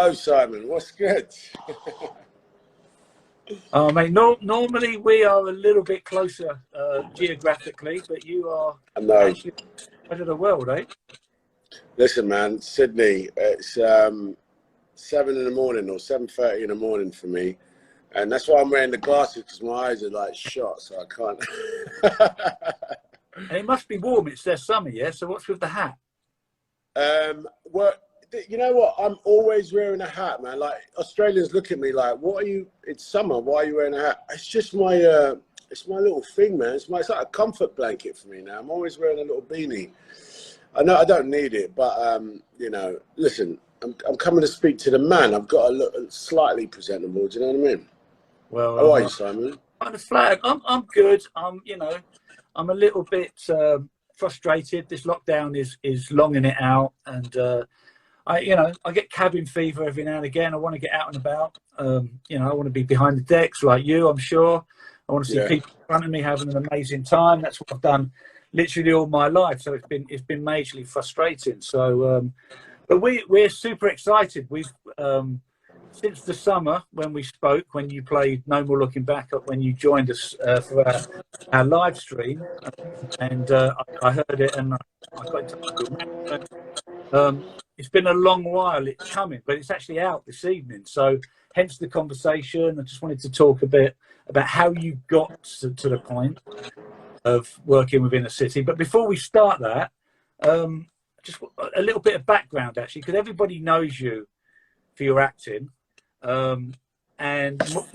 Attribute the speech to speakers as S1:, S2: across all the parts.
S1: Hello, Simon. What's good?
S2: Oh, mate, normally we are a little bit closer geographically, but you are actually out of the world, eh?
S1: Listen, man, Sydney, it's 7 in the morning or 7:30 in the morning for me. And that's why I'm wearing the glasses, because my eyes are like shot, so I can't.
S2: And it must be warm. It's their summer, yeah? So what's with the hat?
S1: Well, you know what? I'm always wearing a hat, man. Like, Australians look at me like, what are you, it's summer, why are you wearing a hat? It's just my, it's my little thing, man. It's like a comfort blanket for me now. I'm always wearing a little beanie. I know I don't need it, but, you know, listen, I'm coming to speak to the man. I've got to look slightly presentable, do you know what I mean?
S2: Well,
S1: How are you, Simon?
S2: Kind of flag. I'm good. You know, I'm a little bit frustrated. This lockdown is longing it out, and I get cabin fever every now and again. I want to get out and about. You know, I want to be behind the decks like you, I'm sure. I want to see people in front of me having an amazing time. That's what I've done literally all my life. So it's been majorly frustrating. So, but we're super excited. We've since the summer when we spoke, when you played No More Looking Back, when you joined us for our live stream, and I heard it and I got in touch with you. It's been a long while it's coming, but it's actually out this evening. So hence the conversation. I just wanted to talk a bit about how you got to the point of working within a city. But before we start that, just a little bit of background, actually, because everybody knows you for your acting. And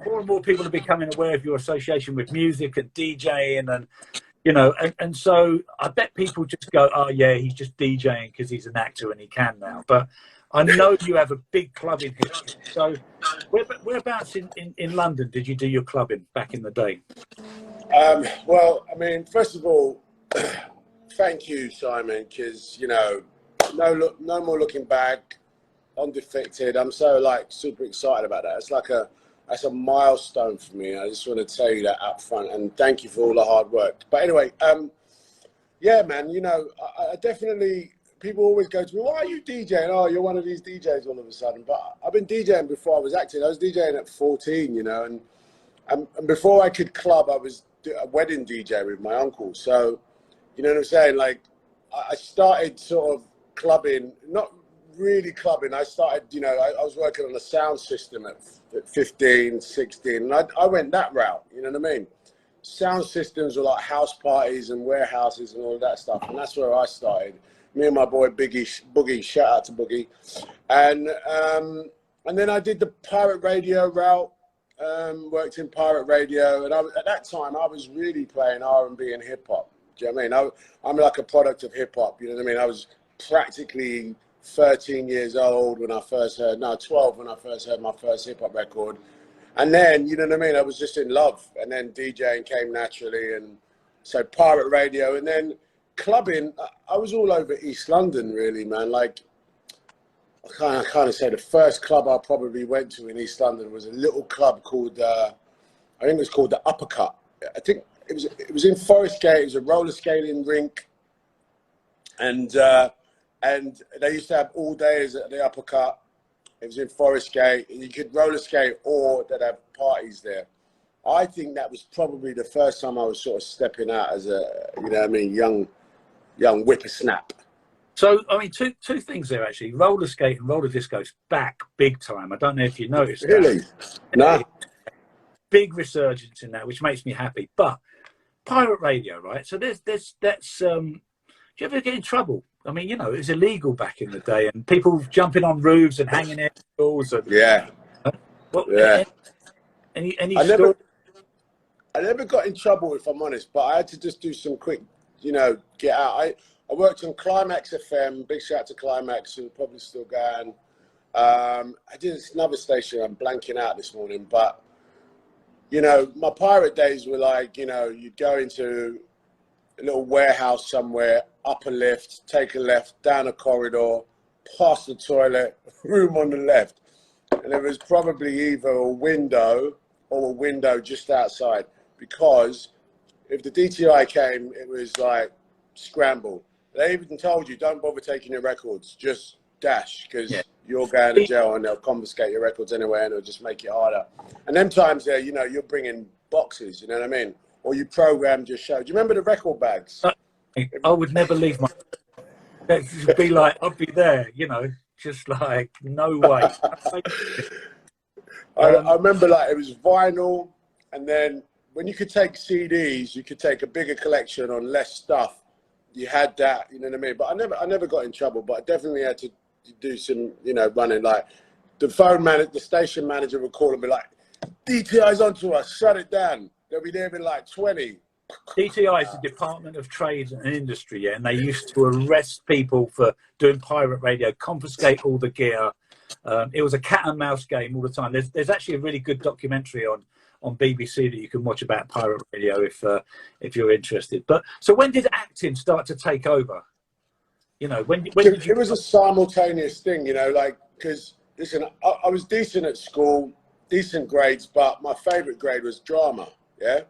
S2: more and more people are becoming aware of your association with music and DJing, and you know, and so I bet people just go, oh yeah, he's just DJing because he's an actor and he can now. But I know you have a big clubbing history. So whereabouts in London did you do your clubbing back in the day?
S1: Well, I mean, first of all, thank you, Simon, because, you know, no more looking back, Undefected. I'm so like super excited about that. It's like that's a milestone for me. I just want to tell you that up front, and thank you for all the hard work. But anyway, yeah, man, you know, I definitely, people always go to me, why are you DJing? Oh, you're one of these DJs all of a sudden. But I've been DJing before I was acting. I was DJing at 14, you know, and before I could club, I was a wedding DJ with my uncle. So, you know what I'm saying? Like, I started sort of clubbing, not really clubbing. I started, you know, I was working on a sound system at 15, 16, and I went that route, you know what I mean? Sound systems were like house parties and warehouses and all of that stuff, and that's where I started. Me and my boy Boogie, shout out to Boogie, and then I did the pirate radio route. Worked in pirate radio, and at that time I was really playing R&B and hip hop. Do you know what I mean? I'm like a product of hip hop. You know what I mean? I was practically 13 years old when I first heard, no, 12 when I first heard my first hip hop record. And then, you know what I mean? I was just in love. And then DJing came naturally. And so pirate radio, and then clubbing. I was all over East London, really, man. Like, I kind of say the first club I probably went to in East London was a little club called, I think it was called the Uppercut. I think it was in Forest Gate. It was a roller skating rink. And they used to have all days at the Uppercut. It was in Forest Gate. You could roller skate, or they'd have parties there. I think that was probably the first time I was sort of stepping out as a, you know what I mean, young whippersnap.
S2: So, I mean, two things there, actually. Roller skate and roller disco's back big time. I don't know if you noticed
S1: really?
S2: that.
S1: No.
S2: Big resurgence in that, which makes me happy. But pirate radio, right? So that's do you ever get in trouble? I mean, you know, it was illegal back in the day, and people jumping on roofs and hanging in doors. And,
S1: yeah.
S2: Well,
S1: yeah.
S2: Any story?
S1: I never got in trouble, if I'm honest, but I had to just do some quick, you know, get out. I worked on Climax FM, big shout out to Climax, who probably still going. I did another station, I'm blanking out this morning, but, you know, my pirate days were like, you know, you'd go into a little warehouse somewhere, up a lift, take a left, down a corridor, past the toilet, room on the left. And there was probably either a window or a window just outside, because if the DTI came, it was like scramble. They even told you, don't bother taking your records, just dash
S2: Yeah.
S1: because you're going to jail and they'll confiscate your records anyway and it'll just make it harder. And them times there, you know, you're bringing boxes, you know what I mean? Or you programmed your show. Do you remember the record bags?
S2: I would never leave my. It'd be like I'd be there, you know, just like no way.
S1: I remember like it was vinyl, and then when you could take CDs, you could take a bigger collection on less stuff. You had that, you know what I mean? But I never got in trouble, but I definitely had to do some, you know, running. Like the the station manager would call and be like, DTI's onto us, shut it down. They'll be there in like 20.
S2: DTI is the Department of Trade and Industry, yeah, and they used to arrest people for doing pirate radio, confiscate all the gear. It was a cat and mouse game all the time. There's actually a really good documentary on BBC that you can watch about pirate radio if you're interested. But so when did acting start to take over? You know, when did you?
S1: It was a simultaneous thing, you know, like because listen, I was decent at school, decent grades, but my favorite grade was drama, yeah.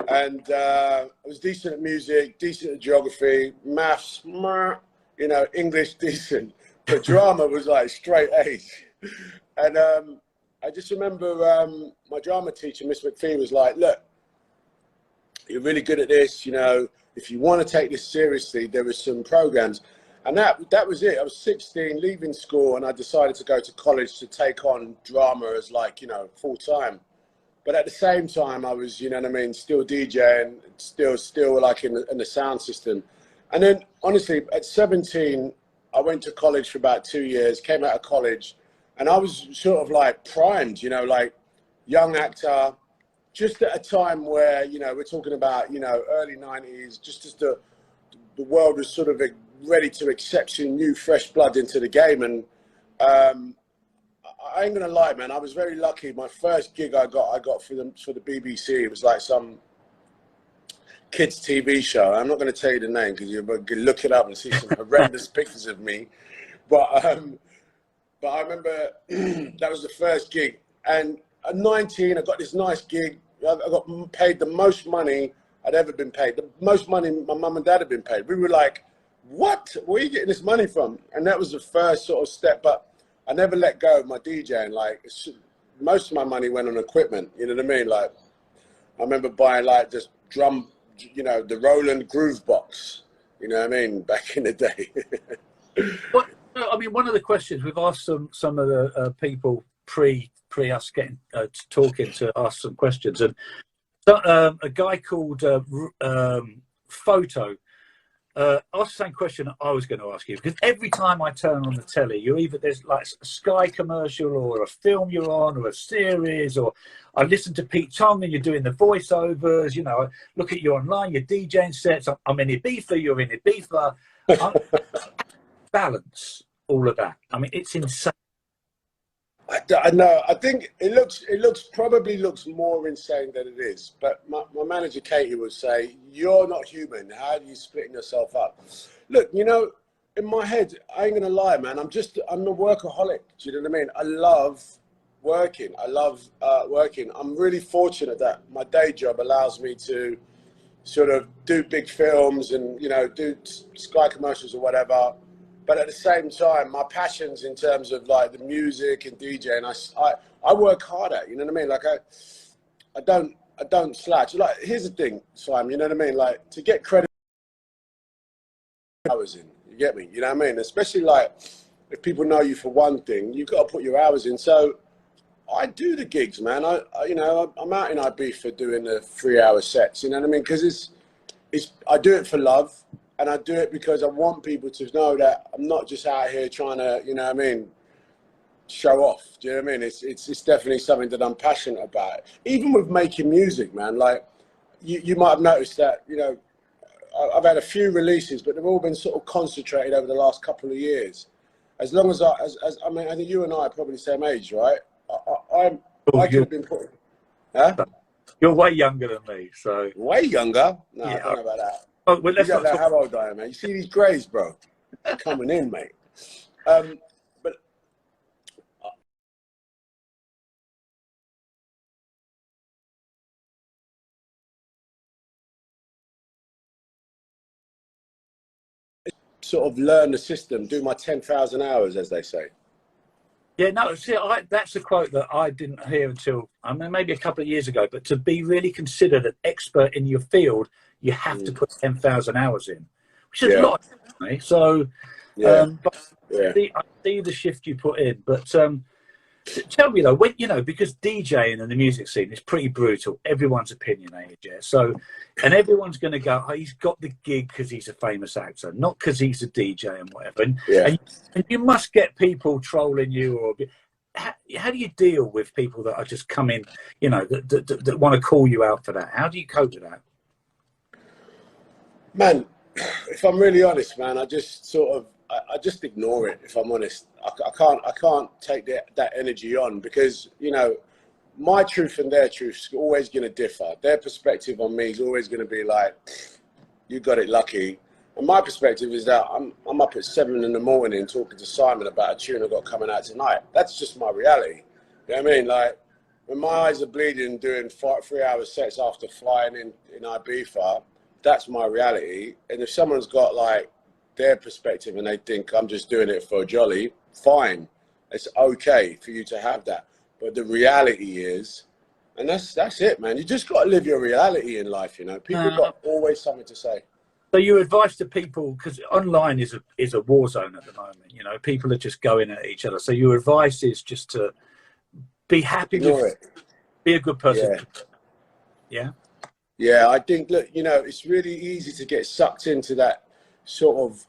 S1: And I was decent at music, decent at geography, maths, you know, English decent, but drama was like straight A's. And I just remember my drama teacher, Miss McPhee, was like, look, you're really good at this, you know, if you want to take this seriously, there were some programs. And that was it. I was 16, leaving school, and I decided to go to college to take on drama as like, you know, full time. But at the same time, I was, you know what I mean, still DJing, still like in the sound system. And then, honestly, at 17, I went to college for about 2 years, came out of college, and I was sort of like primed, you know, like young actor, just at a time where, you know, we're talking about, you know, early 90s, just as the world was sort of ready to accept some new fresh blood into the game. And I ain't gonna lie, man. I was very lucky. My first gig I got for the BBC. It was like some kids TV show. I'm not gonna tell you the name because you can look it up and see some horrendous pictures of me. But I remember that was the first gig. And at 19, I got this nice gig. I got paid the most money I'd ever been paid. The most money my mum and dad had been paid. We were like, what? Where are you getting this money from? And that was the first sort of step. But I never let go of my DJing. Like most of my money went on equipment. You know what I mean? Like I remember buying like this drum, you know, the Roland Groove Box. You know what I mean? Back in the day.
S2: What, I mean, one of the questions we've asked some of the people pre us getting talking to ask some questions, and a guy called Photo asked the same question I was going to ask you, because every time I turn on the telly, you're either there's like a Sky commercial or a film you're on or a series, or I listen to Pete Tong and you're doing the voiceovers, you know, I look at you online, your DJing sets, I'm in Ibiza, you're in Ibiza. Balance all of that. I mean, it's insane.
S1: I know. I think it probably looks more insane than it is. But my manager Katie would say, "You're not human. How are you splitting yourself up?" Look, you know, in my head, I ain't gonna lie, man. I'm a workaholic. Do you know what I mean? I love working. I love working. I'm really fortunate that my day job allows me to sort of do big films and, you know, do Sky commercials or whatever. But at the same time, my passions in terms of like the music and DJing, I work hard at, you know what I mean? Like I don't slouch. Like here's the thing, Simon, you know what I mean? Like to get credit hours in, you get me? You know what I mean? Especially like if people know you for one thing, you've got to put your hours in. So I do the gigs, man. You know, I'm out in Ibiza doing the 3-hour sets, you know what I mean? Because I do it for love. And I do it because I want people to know that I'm not just out here trying to, you know what I mean, show off. Do you know what I mean? It's definitely something that I'm passionate about. Even with making music, man, like you might have noticed that, you know, I've had a few releases, but they've all been sort of concentrated over the last couple of years. As long as I mean, I think you and I are probably the same age, right? I could have been put, huh?
S2: You're way younger than me, so.
S1: Way younger? No,
S2: Yeah.
S1: I don't know about that.
S2: Oh, well,
S1: You don't know how old I am, mate. You see these greys, bro? Coming in, mate. But sort of learn the system, do my 10,000 hours, as they say.
S2: Yeah, no, see, that's a quote that I didn't hear until, I mean, maybe a couple of years ago. But to be really considered an expert in your field, you have to put 10,000 hours in, which is a lot. So, but I see the shift you put in. But tell me though, when because DJing and the music scene is pretty brutal. Everyone's opinionated, yeah. So, and everyone's going to go, oh, he's got the gig because he's a famous actor, not because he's a DJ and whatever. And you must get people trolling you, or how do you deal with people that are just coming, that want to call you out for that? How do you cope with that?
S1: Man, if I'm really honest, man, I just sort of, I just ignore it. If I'm honest, I can't take that energy on, because my truth and their truth is always going to differ. Their perspective on me is always going to be like, you got it lucky. And my perspective is that I'm up at 7 in the morning talking to Simon about a tune I've got coming out tonight. That's just my reality. You know what I mean? Like, when my eyes are bleeding doing 3-hour sets after flying in Ibiza, that's my reality. And if someone's got like their perspective and they think I'm just doing it for a jolly, fine. It's okay for you to have that. But the reality is, and that's it, man. You just got to live your reality in life, People got always something to say.
S2: So your advice to people, because online is a war zone at the moment, people are just going at each other. So your advice is just to be happy with it. Be a good person. Yeah.
S1: Yeah, I think, look, it's really easy to get sucked into that sort of,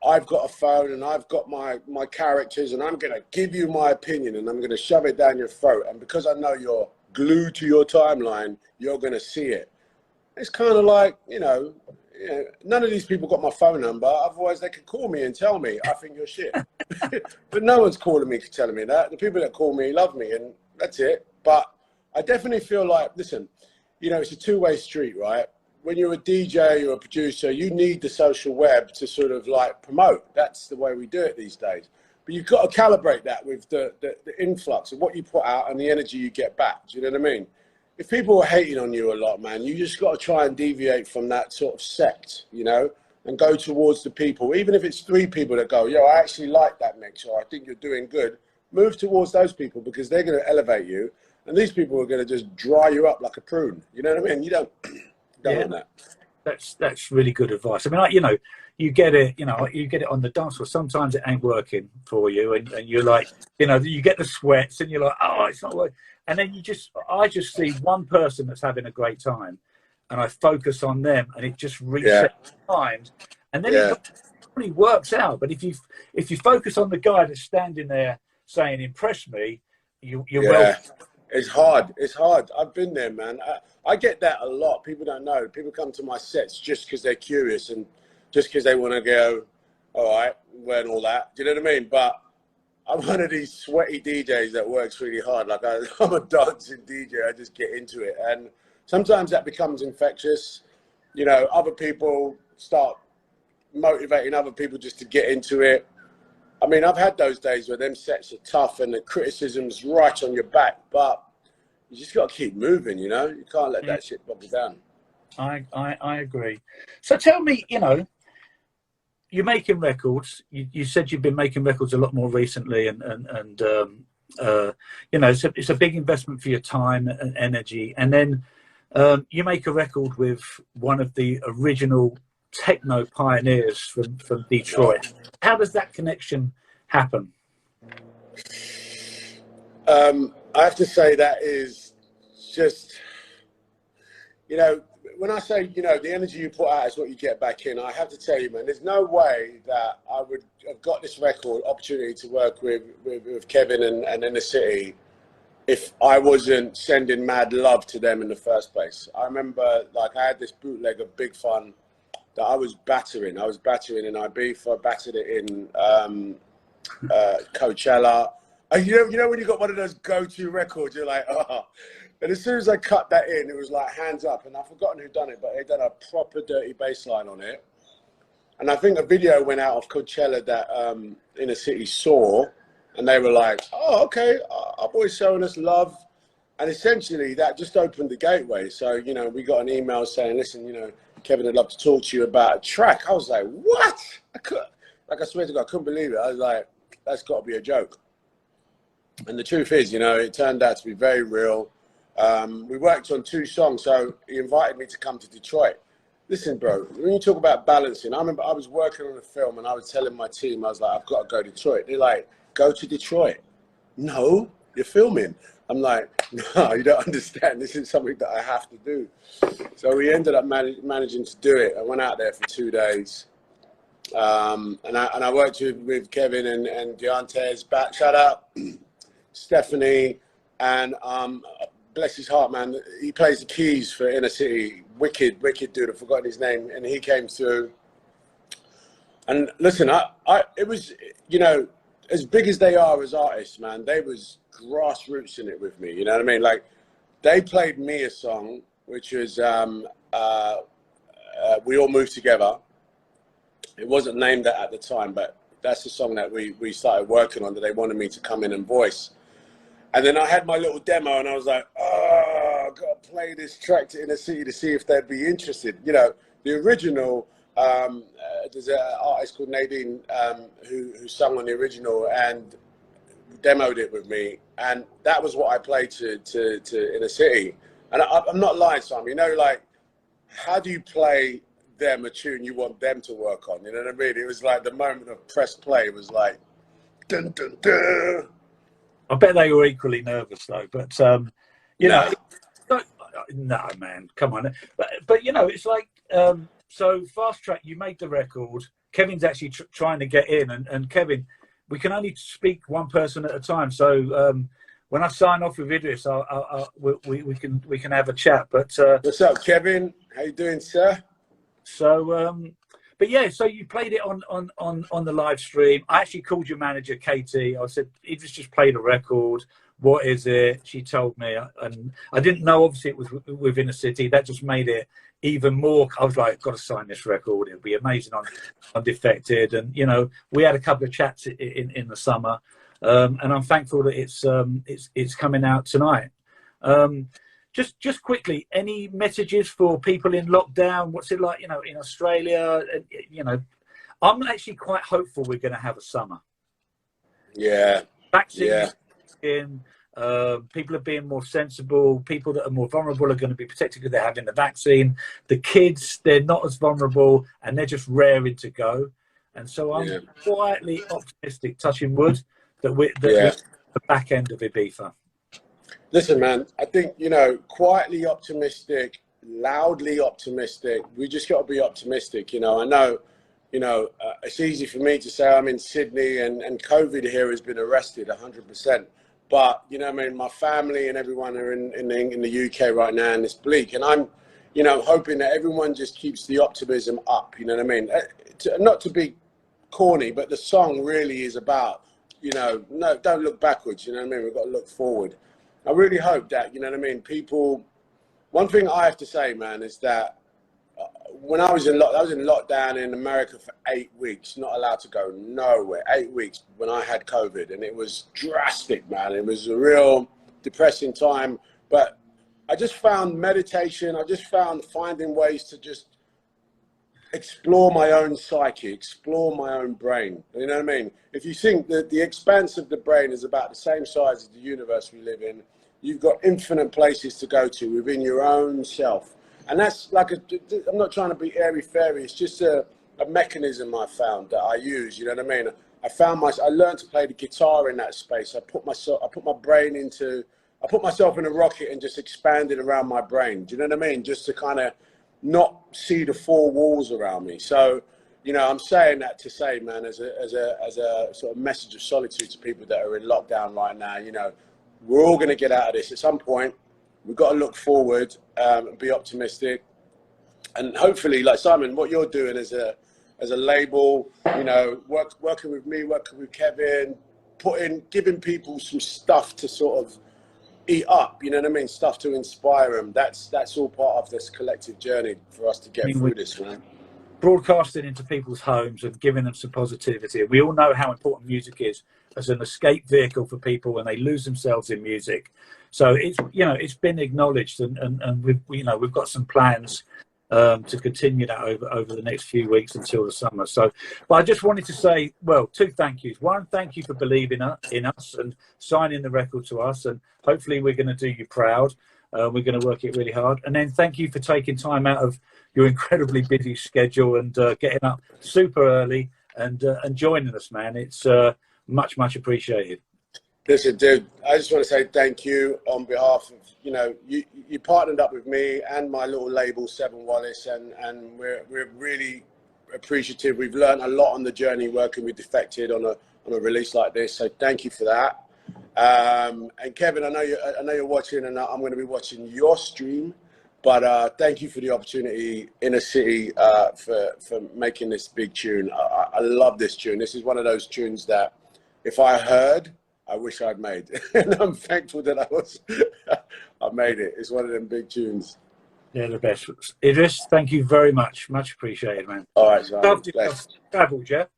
S1: I've got a phone and I've got my characters and I'm going to give you my opinion and I'm going to shove it down your throat. And because I know you're glued to your timeline, you're going to see it. It's kind of like, none of these people got my phone number. Otherwise, they could call me and tell me, I think you're shit. But no one's calling me, telling me that. The people that call me love me, and that's it. But I definitely feel like, listen, it's a two-way street, right? When you're a DJ or a producer, you need the social web to sort of like promote. That's the way we do it these days. But you've got to calibrate that with the influx of what you put out and the energy you get back. Do you know what I mean? If people are hating on you a lot, man, you just got to try and deviate from that sort of sect, and go towards the people. Even if it's 3 people that go, yo, I actually like that mix, or I think you're doing good. Move towards those people, because they're going to elevate you. And these people are going to just dry you up like a prune. You know what I mean? You don't want that.
S2: That's really good advice. I mean, you get it, you get it on the dance floor. Sometimes it ain't working for you, and you're like, you get the sweats, and you're like, oh, it's not working. And then I just see one person that's having a great time, and I focus on them, and it just resets my mind, and then it really works out. But if you focus on the guy that's standing there saying, "Impress me," you're well.
S1: It's hard. It's hard. I've been there, man. I get that a lot. People don't know. People come to my sets just because they're curious and just because they want to go, all right, wear all that. Do you know what I mean? But I'm one of these sweaty DJs that works really hard. Like I'm a dancing DJ. I just get into it. And sometimes that becomes infectious. Other people start motivating other people just to get into it. I mean, I've had those days where them sets are tough and the criticism's right on your back, but you just got to keep moving, you can't let that shit bog you down.
S2: I agree. So tell me, you're making records. You said you've been making records a lot more recently, and it's a big investment for your time and energy. And then you make a record with one of the original techno pioneers from Detroit. How does that connection happen?
S1: I have to say that is just, when I say, the energy you put out is what you get back in, I have to tell you, man, there's no way that I would have got this record opportunity to work with Kevin and In the City if I wasn't sending mad love to them in the first place. I remember, like, I had this bootleg of Big Fun that I was battering. I was battering in Ibiza, battered it in Coachella. And you know when you got one of those go-to records, you're like, oh. And as soon as I cut that in, it was like hands up. And I've forgotten who done it, but they done a proper dirty bass line on it. And I think a video went out of Coachella that Inner City saw. And they were like, oh, okay, our boy's showing us love. And essentially that just opened the gateway. So, we got an email saying, listen, Kevin, I'd love to talk to you about a track. I was like, what? I swear to God, I couldn't believe it. I was like, that's got to be a joke. And the truth is, you know, it turned out to be very real. We worked on 2 songs, so he invited me to come to Detroit. Listen, bro, when you talk about balancing, I remember I was working on a film and I was telling my team, I was like, I've got to go to Detroit. They're like, go to Detroit. No, you're filming. I'm like, no, you don't understand. This is something that I have to do. So we ended up managing to do it. I went out there for 2 days. And I worked with Kevin and Deontay's back. Shout out Stephanie, and bless his heart, man. He plays the keys for Inner City. Wicked dude. I've forgotten his name. And he came through. And listen, it was, you know, as big as they are as artists, man, they was grassroots in it with me. You know what I mean? Like, they played me a song, which was We All Moved Together. It wasn't named that at the time, but that's the song that we started working on, that they wanted me to come in and voice. And then I had my little demo and I was like, oh, I've got to play this track to Inner City to see if they'd be interested. You know, the original, there's an artist called Nadine who sung on the original and demoed it with me. And that was what I played to Inner City. And I'm not lying, Simon, you know, like, how do you play them a tune you want them to work on? You know what I mean? It was like the moment of press play was like, dun, dun, dun.
S2: I bet they were equally nervous though, but you know, no, man, come on. But you know, it's like, so Fast Track, you made the record. Kevin's actually trying to get in, and Kevin, we can only speak one person at a time. So when I sign off with Idris, we can have a chat. But
S1: what's up, Kevin? How you doing, sir?
S2: So, but yeah, so you played it on the live stream. I actually called your manager, Katie. I said, Idris just played a record. What is it? She told me, and I didn't know, obviously, it was within a city. That just made it even more. I was like, got to sign this record. It'll be amazing on Undefected. And, you know, we had a couple of chats in the summer. And I'm thankful that it's coming out tonight. Just quickly, any messages for people in lockdown? What's it like, you know, in Australia? You know, I'm actually quite hopeful we're going to have a summer.
S1: Yeah.
S2: Vaccines in, people are being more sensible. People that are more vulnerable are going to be protected because they're having the vaccine. The kids, they're not as vulnerable and they're just raring to go. And so I'm quietly optimistic, touching wood, that we're at the back end of Ibiza.
S1: Listen, man, I think, you know, quietly optimistic, loudly optimistic. We just got to be optimistic. You know, I know, you know, it's easy for me to say I'm in Sydney and COVID here has been arrested 100%. But, you know, I mean, my family and everyone are in the UK right now, and it's bleak. And I'm, you know, hoping that everyone just keeps the optimism up. You know what I mean? Not to be corny, but the song really is about, you know, no, don't look backwards. You know what I mean? We've got to look forward. I really hope that, you know what I mean, people, one thing I have to say, man, is that when I was in lockdown in America for 8 weeks, not allowed to go nowhere, 8 weeks when I had COVID, and it was drastic, man. It was a real depressing time, but I just found meditation. I just found finding ways to just explore my own psyche, explore my own brain. You know what I mean? If you think that the expanse of the brain is about the same size as the universe we live in, you've got infinite places to go to within your own self. And that's like I'm not trying to be airy-fairy. It's just a mechanism I found that I use. You know what I mean? I learned to play the guitar in that space. I put myself in a rocket and just expanded around my brain. Do you know what I mean? Just to kind of not see the four walls around me. So, you know, I'm saying that to say, man, as a sort of message of solitude to people that are in lockdown right now, you know, we're all going to get out of this at some point. We've got to look forward and be optimistic. And hopefully, like Simon, what you're doing as a label, you know, working with me, working with Kevin, giving people some stuff to sort of eat up, you know what I mean? Stuff to inspire them. That's all part of this collective journey for us to get through this, man.
S2: Broadcasting into people's homes and giving them some positivity. We all know how important music is as an escape vehicle for people when they lose themselves in music. So it's, you know, it's been acknowledged, and we've got some plans to continue that over the next few weeks until the summer. So, but I just wanted to say, well, 2 thank yous. One, thank you for believing in us and signing the record to us, and hopefully we're going to do you proud. We're going to work it really hard. And then thank you for taking time out of your incredibly busy schedule and getting up super early and joining us, man. It's much, much appreciated.
S1: Listen, dude, I just want to say thank you on behalf of, you partnered up with me and my little label, Seven Wallace, and we're really appreciative. We've learned a lot on the journey working with Defected on a release like this. So thank you for that. And Kevin, I know you're watching, and I'm going to be watching your stream. But thank you for the opportunity, Inner City, for making this big tune. I love this tune. This is one of those tunes that if I heard, I wish I'd made. And I'm thankful that I made it. It's one of them big tunes.
S2: They're the best. Idris, thank you very much. Much appreciated, man.
S1: All right, Simon.
S2: Travel, Jeff.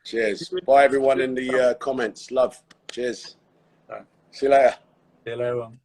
S1: Cheers. Bye, everyone in the comments. Love. Cheers. See you later.
S2: See you later on.